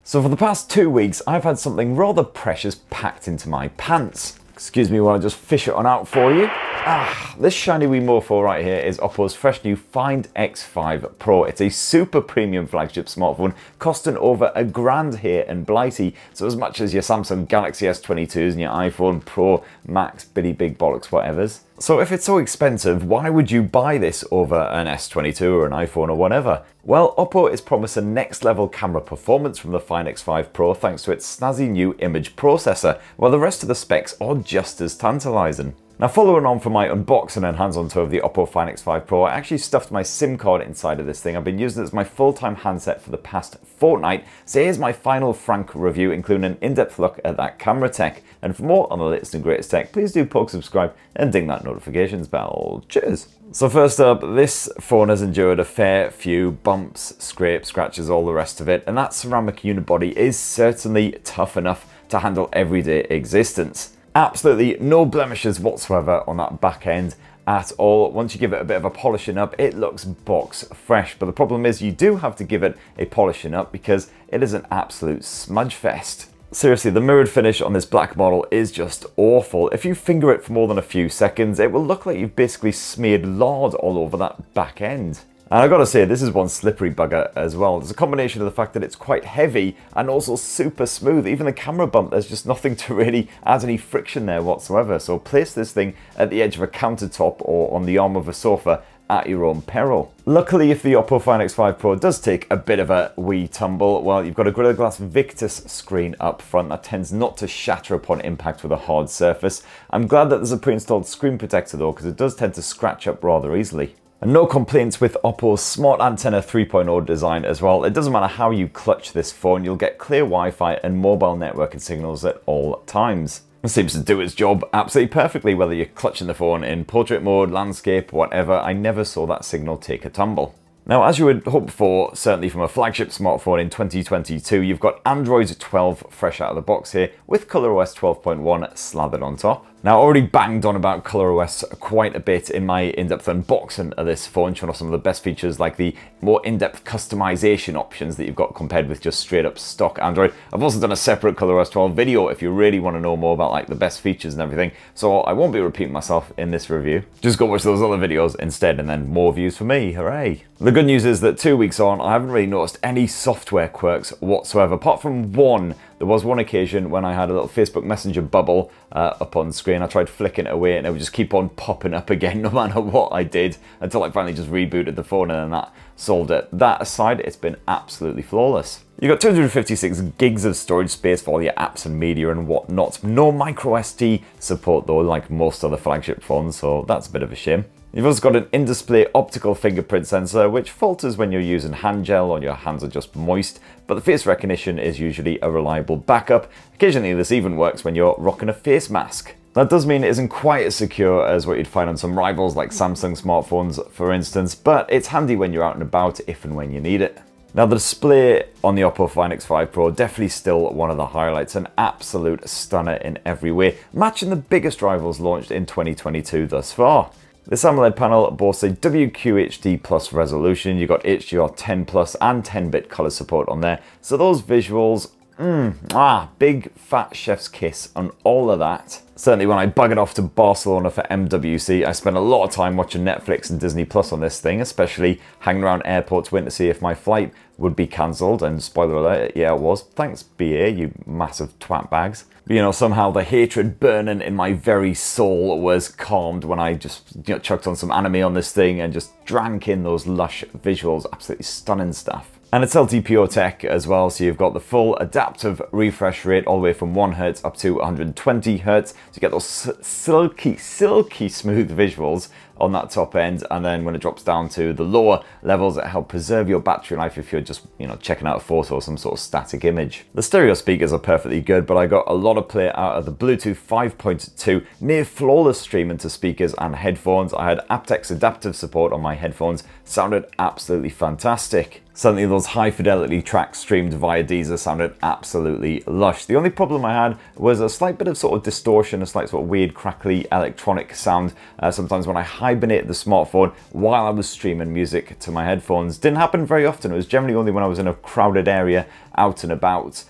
So for the past 2 weeks, I've had something rather precious packed into my pants. Excuse me while I just fish it on out for you. This shiny wee mofo right here is Oppo's fresh new Find X5 Pro. It's a super premium flagship smartphone costing over £1,000 here in Blighty. So as much as your Samsung Galaxy S22s and your iPhone Pro Max, Biddy Big Bollocks whatevers. So if it's so expensive, why would you buy this over an S22 or an iPhone or whatever? Well, Oppo is promising next level camera performance from the Find X5 Pro thanks to its snazzy new image processor, while the rest of the specs are just as tantalising. Now, following on from my unboxing and hands-on tour of the Oppo Find X5 Pro, I actually stuffed my SIM card inside of this thing. I've been using it as my full-time handset for the past fortnight, so here's my final frank review, including an in-depth look at that camera tech. And for more on the latest and greatest tech, please do poke subscribe and ding that notifications bell. Cheers! So first up, this phone has endured a fair few bumps, scrapes, scratches, all the rest of it, and that ceramic unibody is certainly tough enough to handle everyday existence. Absolutely no blemishes whatsoever on that back end at all. Once you give it a bit of a polishing up, it looks box fresh. But the problem is you do have to give it a polishing up because it is an absolute smudge fest. Seriously, the mirrored finish on this black model is just awful. If you finger it for more than a few seconds, it will look like you've basically smeared lard all over that back end. And I gotta say, this is one slippery bugger as well. There's a combination of the fact that it's quite heavy and also super smooth. Even the camera bump, there's just nothing to really add any friction there whatsoever. So place this thing at the edge of a countertop or on the arm of a sofa at your own peril. Luckily, if the Oppo Find X5 Pro does take a bit of a wee tumble, well, you've got a Gorilla Glass Victus screen up front that tends not to shatter upon impact with a hard surface. I'm glad that there's a pre-installed screen protector though, because it does tend to scratch up rather easily. And no complaints with Oppo's Smart Antenna 3.0 design as well. It doesn't matter how you clutch this phone, you'll get clear Wi-Fi and mobile networking signals at all times. It seems to do its job absolutely perfectly, whether you're clutching the phone in portrait mode, landscape, whatever. I never saw that signal take a tumble. Now, as you would hope for, certainly from a flagship smartphone in 2022, you've got Android 12 fresh out of the box here, with ColorOS 12.1 slathered on top. Now, I already banged on about ColorOS quite a bit in my in-depth unboxing of this phone, showing off some of the best features like the more in-depth customization options that you've got compared with just straight up stock Android. I've also done a separate ColorOS 12 video if you really want to know more about like the best features and everything, so I won't be repeating myself in this review. Just go watch those other videos instead and then more views for me, hooray! The good news is that 2 weeks on, I haven't really noticed any software quirks whatsoever, apart from one. There was one occasion when I had a little Facebook Messenger bubble up on screen. I tried flicking it away and it would just keep on popping up again no matter what I did, until I finally just rebooted the phone and then that solved it. That aside, it's been absolutely flawless. You've got 256 gigs of storage space for all your apps and media and whatnot. No micro SD support though, like most other flagship phones, so that's a bit of a shame. You've also got an in-display optical fingerprint sensor, which falters when you're using hand gel or your hands are just moist, but the face recognition is usually a reliable backup. Occasionally this even works when you're rocking a face mask. That does mean it isn't quite as secure as what you'd find on some rivals like Samsung smartphones, for instance, but it's handy when you're out and about if and when you need it. Now, the display on the Oppo Find X5 Pro definitely still one of the highlights, an absolute stunner in every way, matching the biggest rivals launched in 2022 thus far. This AMOLED panel boasts a WQHD Plus resolution. You've got HDR10 Plus and 10-bit color support on there. So those visuals, big fat chef's kiss on all of that. Certainly when I buggered off to Barcelona for MWC, I spent a lot of time watching Netflix and Disney Plus on this thing, especially hanging around airports waiting to see if my flight would be cancelled. And spoiler alert, yeah, it was. Thanks, BA, you massive twat bags. But, you know, somehow the hatred burning in my very soul was calmed when I just chucked on some anime on this thing and just drank in those lush visuals. Absolutely stunning stuff. And it's LTPO tech as well, so you've got the full adaptive refresh rate all the way from 1 Hz up to 120 Hz. So you get those silky smooth visuals on that top end, and then when it drops down to the lower levels, it helps preserve your battery life if you're just, checking out a photo or some sort of static image. The stereo speakers are perfectly good, but I got a lot of play out of the Bluetooth 5.2, near flawless streaming to speakers and headphones. I had aptX adaptive support on my headphones, sounded absolutely fantastic. Certainly those high fidelity tracks streamed via Deezer sounded absolutely lush. The only problem I had was a slight bit of sort of distortion, a slight sort of weird crackly electronic sound sometimes when I hibernated the smartphone while I was streaming music to my headphones. Didn't happen very often, it was generally only when I was in a crowded area out and about.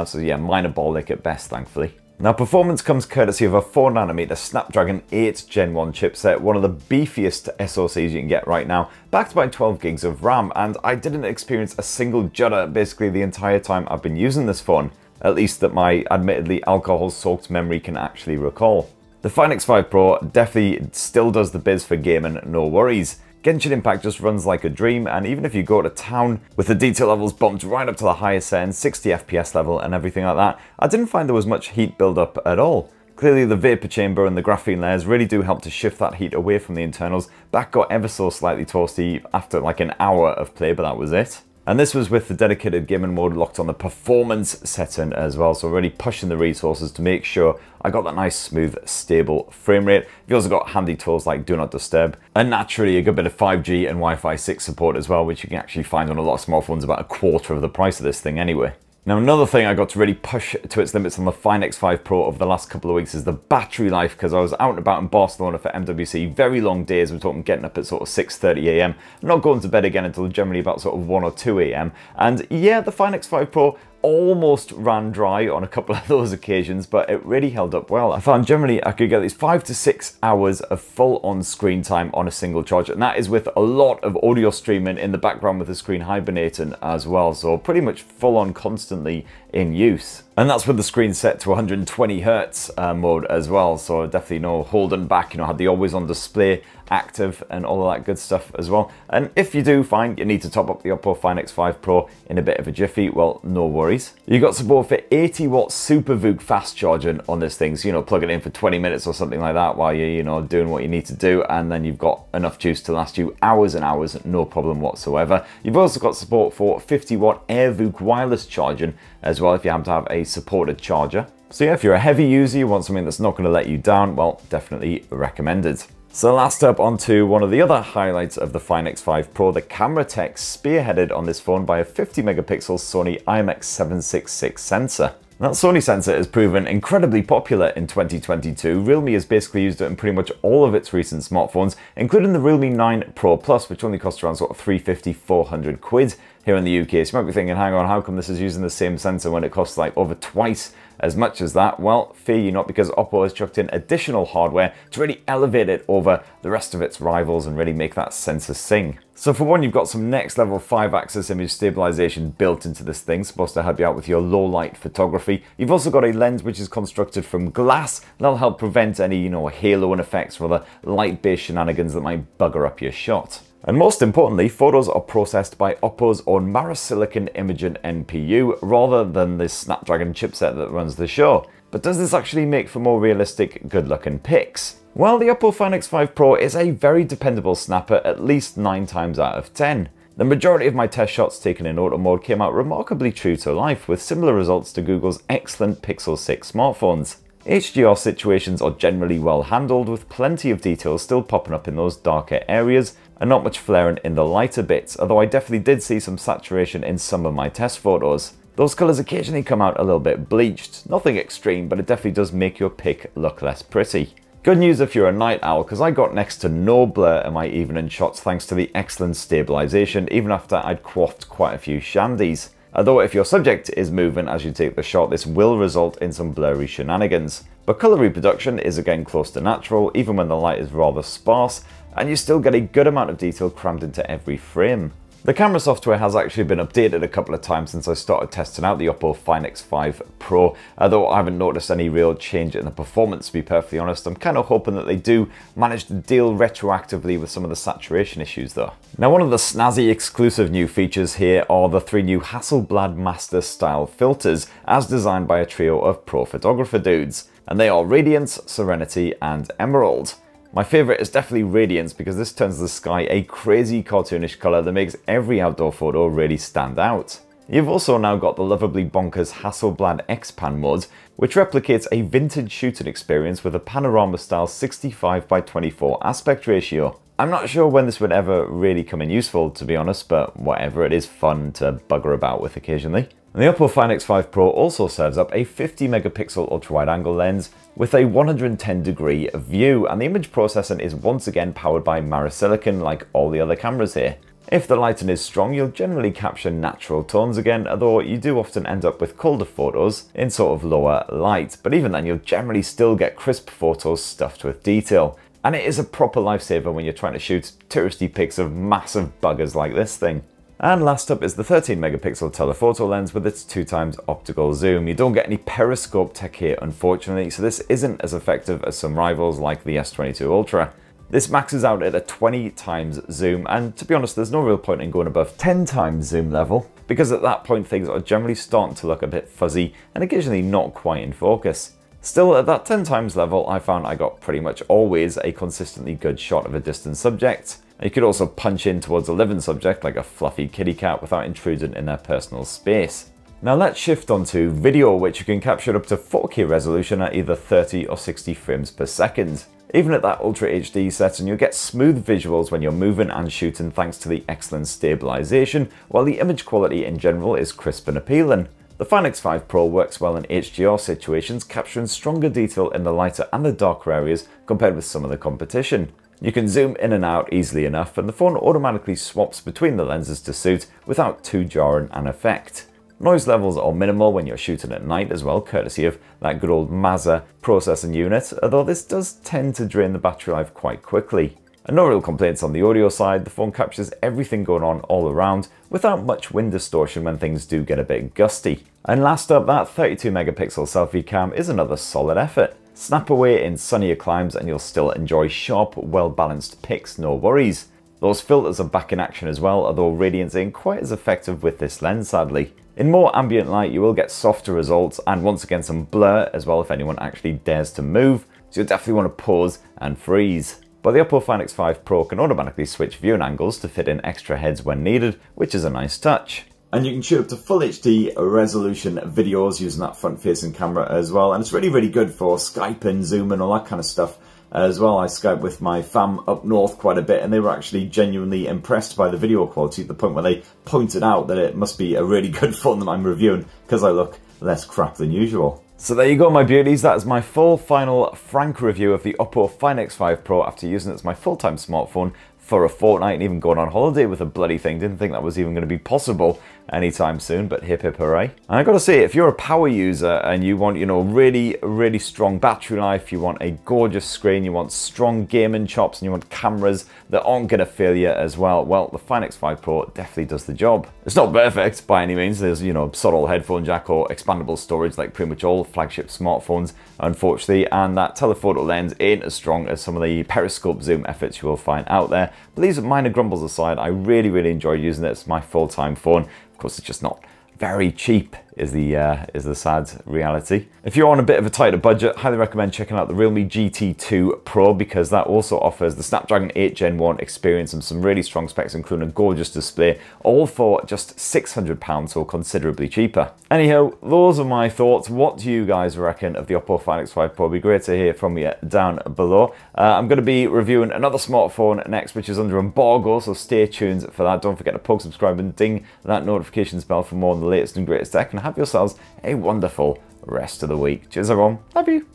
So yeah, minor bollick at best, thankfully. Now, performance comes courtesy of a 4nm Snapdragon 8 Gen 1 chipset, one of the beefiest SoCs you can get right now, backed by 12 gigs of RAM, and I didn't experience a single judder basically the entire time I've been using this phone, at least that my admittedly alcohol-soaked memory can actually recall. The Find X5 Pro definitely still does the biz for gaming, no worries. Genshin Impact just runs like a dream, and even if you go to town with the detail levels bumped right up to the highest end, 60 FPS level and everything like that, I didn't find there was much heat build-up at all. Clearly the vapor chamber and the graphene layers really do help to shift that heat away from the internals. Back got ever so slightly toasty after like an hour of play, but that was it. And this was with the dedicated gaming mode locked on the performance setting as well, so really pushing the resources to make sure I got that nice, smooth, stable frame rate. You've also got handy tools like Do Not Disturb, and naturally a good bit of 5G and Wi-Fi 6 support as well, which you can actually find on a lot of smartphones about a quarter of the price of this thing anyway. Now, another thing I got to really push to its limits on the Find X5 Pro over the last couple of weeks is the battery life, because I was out and about in Barcelona for MWC, very long days. We're talking getting up at sort of 6:30 AM, not going to bed again until generally about sort of 1 or 2 AM. And yeah, the Find X5 Pro almost ran dry on a couple of those occasions, but it really held up well. I found generally I could get these 5 to 6 hours of full on screen time on a single charge, and that is with a lot of audio streaming in the background with the screen hibernating as well, so pretty much full on constantly in use. And that's with the screen set to 120 Hertz mode as well, so definitely no holding back, you know, had the always on display active and all of that good stuff as well. And if you do find you need to top up the Oppo Find X5 Pro in a bit of a jiffy, well, no worries. You got support for 80 watt Super VOOC fast charging on this thing, so you know, plug it in for 20 minutes or something like that while you're, you know, doing what you need to do, and then you've got enough juice to last you hours and hours, no problem whatsoever. You've also got support for 50 watt Air VOOC wireless charging as well if you happen to have a supported charger. So yeah, if you're a heavy user, you want something that's not going to let you down, well, definitely recommended. So last up, onto one of the other highlights of the Find X5 Pro, the camera tech spearheaded on this phone by a 50 megapixel Sony IMX766 sensor. That Sony sensor has proven incredibly popular in 2022. Realme has basically used it in pretty much all of its recent smartphones, including the Realme 9 Pro Plus, which only costs around sort of 350, 400 quid here in the UK. So you might be thinking, hang on, how come this is using the same sensor when it costs like over twice as much as that? Well, fear you not, because Oppo has chucked in additional hardware to really elevate it over the rest of its rivals and really make that sensor sing. So for one, you've got some next level 5-axis image stabilisation built into this thing, supposed to help you out with your low light photography. You've also got a lens which is constructed from glass. That'll help prevent any, you know, haloing effects or other light-based shenanigans that might bugger up your shot. And most importantly, photos are processed by Oppo's own Marisilicon imaging NPU rather than the Snapdragon chipset that runs the show. But does this actually make for more realistic, good-looking pics? Well, the Oppo Find X5 Pro is a very dependable snapper at least 9 times out of 10. The majority of my test shots taken in auto mode came out remarkably true to life, with similar results to Google's excellent Pixel 6 smartphones. HDR situations are generally well handled, with plenty of details still popping up in those darker areas, and not much flaring in the lighter bits, although I definitely did see some saturation in some of my test photos. Those colours occasionally come out a little bit bleached, nothing extreme, but it definitely does make your pic look less pretty. Good news if you're a night owl, because I got next to no blur in my evening shots thanks to the excellent stabilisation, even after I'd quaffed quite a few shandies. Although if your subject is moving as you take the shot, this will result in some blurry shenanigans. But colour reproduction is again close to natural, even when the light is rather sparse, and you still get a good amount of detail crammed into every frame. The camera software has actually been updated a couple of times since I started testing out the Oppo Find X5 Pro, although I haven't noticed any real change in the performance, to be perfectly honest. I'm kind of hoping that they do manage to deal retroactively with some of the saturation issues though. Now, one of the snazzy exclusive new features here are the 3 new Hasselblad Master style filters, as designed by a trio of pro photographer dudes, and they are Radiance, Serenity and Emerald. My favourite is definitely Radiance, because this turns the sky a crazy cartoonish colour that makes every outdoor photo really stand out. You've also now got the lovably bonkers Hasselblad Expand mode, which replicates a vintage shooting experience with a panorama style 65 by 24 aspect ratio. I'm not sure when this would ever really come in useful, to be honest, but whatever, it is fun to bugger about with occasionally. And the Oppo Find X5 Pro also serves up a 50 megapixel ultra-wide angle lens with a 110-degree view, and the image processing is once again powered by Marisilicon like all the other cameras here. If the lighting is strong, you'll generally capture natural tones again, although you do often end up with colder photos in sort of lower light, but even then you'll generally still get crisp photos stuffed with detail. And it is a proper lifesaver when you're trying to shoot touristy pics of massive buggers like this thing. And last up is the 13 megapixel telephoto lens with its 2x optical zoom. You don't get any periscope tech here, unfortunately, so this isn't as effective as some rivals like the S22 Ultra. This maxes out at a 20x zoom, and to be honest, there's no real point in going above 10x zoom level, because at that point things are generally starting to look a bit fuzzy and occasionally not quite in focus. Still, at that 10x level, I found I got pretty much always a consistently good shot of a distant subject. You could also punch in towards a living subject like a fluffy kitty cat without intruding in their personal space. Now let's shift onto video, which you can capture up to 4K resolution at either 30 or 60 frames per second. Even at that Ultra HD setting, you'll get smooth visuals when you're moving and shooting thanks to the excellent stabilisation, while the image quality in general is crisp and appealing. The Find X5 Pro works well in HDR situations, capturing stronger detail in the lighter and the darker areas compared with some of the competition. You can zoom in and out easily enough, and the phone automatically swaps between the lenses to suit without too jarring an effect. Noise levels are minimal when you're shooting at night as well, courtesy of that good old Mazda processing unit, although this does tend to drain the battery life quite quickly. And no real complaints on the audio side, the phone captures everything going on all around without much wind distortion when things do get a bit gusty. And last up, that 32 megapixel selfie cam is another solid effort. Snap away in sunnier climes and you'll still enjoy sharp, well-balanced pics, no worries. Those filters are back in action as well, although radiance ain't quite as effective with this lens, sadly. In more ambient light, you will get softer results and once again some blur as well if anyone actually dares to move, so you'll definitely want to pause and freeze. But the Oppo Find X5 Pro can automatically switch viewing angles to fit in extra heads when needed, which is a nice touch. And you can shoot up to full HD resolution videos using that front-facing camera as well, and it's really good for Skyping, Zoom and all that kind of stuff as well. I Skype with my fam up north quite a bit, and they were actually genuinely impressed by the video quality, to the point where they pointed out that it must be a really good phone that I'm reviewing because I look less crap than usual. So there you go, my beauties. That is my full, final, frank review of the Oppo Find X5 Pro after using it as my full-time smartphone for a fortnight and even going on holiday with a bloody thing. Didn't think that was even going to be possible anytime soon, but hip hip hooray. And I gotta say, if you're a power user and you want, you know, really strong battery life, you want a gorgeous screen, you want strong gaming chops, and you want cameras that aren't gonna fail you as well, well, the Find X5 Pro definitely does the job. It's not perfect by any means. There's, you know, subtle headphone jack or expandable storage like pretty much all flagship smartphones, unfortunately, and that telephoto lens ain't as strong as some of the periscope zoom efforts you will find out there. But these minor grumbles aside, I really enjoy using it. It's my full-time phone. Of course, it's just not very cheap is the sad reality. If you're on a bit of a tighter budget, highly recommend checking out the Realme GT2 Pro, because that also offers the Snapdragon 8 Gen 1 experience and some really strong specs, including a gorgeous display, all for just £600, so considerably cheaper. Anyhow, those are my thoughts. What do you guys reckon of the Oppo Find X5 Pro? It'd be great to hear from you down below. I'm going to be reviewing another smartphone next, which is under embargo, so stay tuned for that. Don't forget to poke subscribe and ding that notifications bell for more on the latest and greatest tech, and have yourselves a wonderful rest of the week. Cheers everyone. Love you.